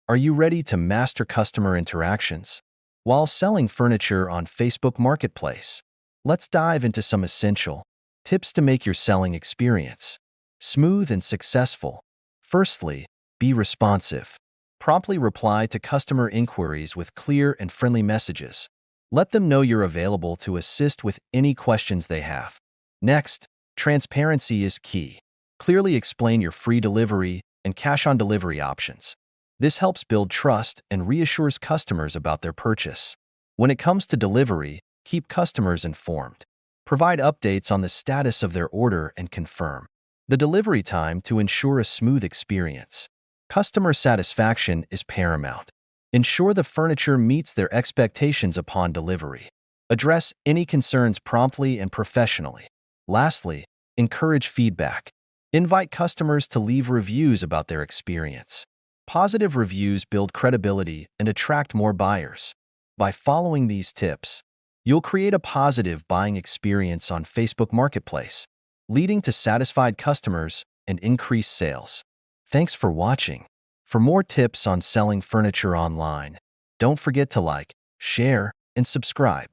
Are you ready to master customer interactions while selling furniture on Facebook Marketplace? Let's dive into some essential tips to make your selling experience smooth and successful. Firstly, be responsive. Promptly reply to customer inquiries with clear and friendly messages. Let them know you're available to assist with any questions they have. Next, transparency is key. Clearly explain your free delivery and cash-on-delivery options. This helps build trust and reassures customers about their purchase. When it comes to delivery, keep customers informed. Provide updates on the status of their order and confirm the delivery time to ensure a smooth experience. Customer satisfaction is paramount. Ensure the furniture meets their expectations upon delivery. Address any concerns promptly and professionally. Lastly, encourage feedback. Invite customers to leave reviews about their experience. Positive reviews build credibility and attract more buyers. By following these tips, you'll create a positive buying experience on Facebook Marketplace, leading to satisfied customers and increased sales. Thanks for watching. For more tips on selling furniture online, don't forget to like, share, and subscribe.